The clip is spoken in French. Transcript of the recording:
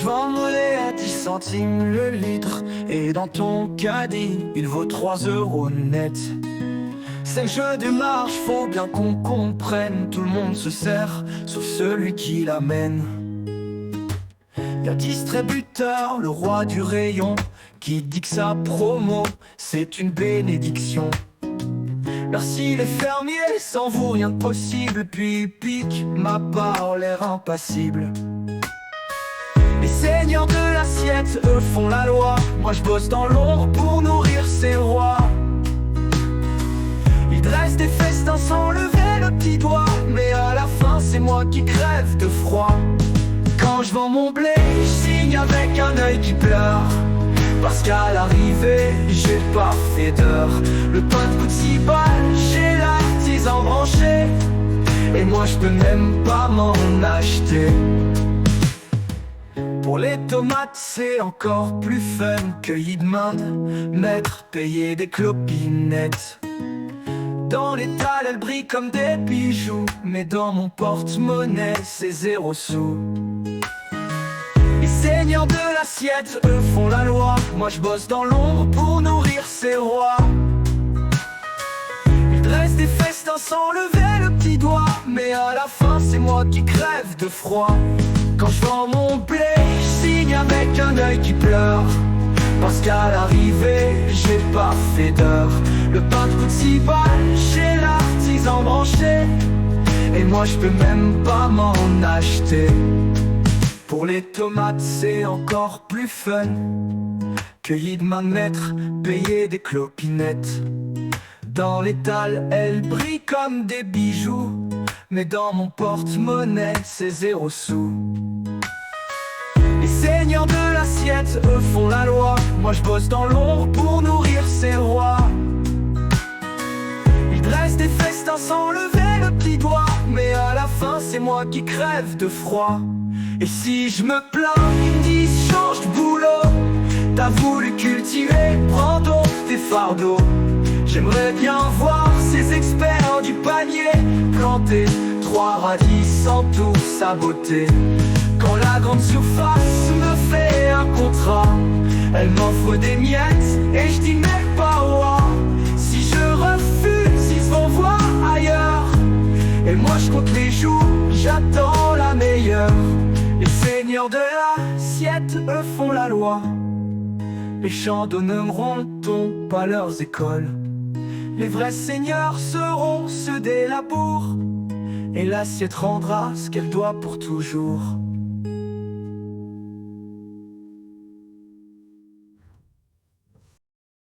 vends mon lait à 10 centimes le litre, et dans ton caddie, il vaut 3 € net. C'est le jeu des marges, faut bien qu'on comprenne. Tout le monde se sert, sauf celui qui l'amène. Y'a le distributeur, le roi du rayon, qui dit que sa promo, c'est une bénédiction. Merci les fermiers, sans vous rien de possible. Puis il pique ma part, l'air impassible. Les seigneurs de l'assiette, eux font la loi. Moi je bosse dans l'ombre pour nourrir ces rois. Ils dressent des festins sans lever le petit doigt, mais à la fin c'est moi qui crève de froid. Quand je vends mon blé, je signe avec un œil qui pleure, parce qu'à l'arrivée, j'ai pas fait d'heure. Le pain coûte 6 balles, j'ai l'artisan branché, et moi je peux même pas m'en acheter. Pour les tomates, c'est encore plus fun. Cueilli de main de maître, payer des clopinettes. Dans l'étal, elles brillent comme des bijoux, mais dans mon porte-monnaie, c'est 0 sous. Les seigneurs de l'assiette, eux font la loi. Moi je bosse dans l'ombre pour nourrir ces rois. Ils dressent des festins sans lever le petit doigt, mais à la fin c'est moi qui crève de froid. Quand je vends mon blé, je signe avec un œil qui pleure, parce qu'à l'arrivée, j'ai pas fait d'heure. Le pain coûte 6 balles, chez l'artisan branché, et moi je peux même pas m'en acheter. Pour les tomates, c'est encore plus fun. Cueilli de main de maître, payer des clopinettes. Dans l'étal, elles brillent comme des bijoux, mais dans mon porte-monnaie, c'est 0 sous. Les seigneurs de l'assiette, eux font la loi. Moi je bosse dans l'ombre pour nourrir ces rois. Ils dressent des festins sans lever le petit doigt, mais à la fin c'est moi qui crève de froid. Et si je me plains, ils me disent change de boulot. T'as voulu cultiver, prends donc tes fardeaux. J'aimerais bien voir ces experts du panier planter 3 radis sans tout saboter. Quand la grande surface me fait un contrat, elle m'offre des miettes et je dis mais pas roi. Si je refuse, ils se vont voir ailleurs, et moi je compte les jours, j'attends la meilleure. Les seigneurs de l'assiette, eux font la loi. Les champs donneront pas leurs écoles. Les vrais seigneurs seront ceux des labours, et l'assiette rendra ce qu'elle doit pour toujours.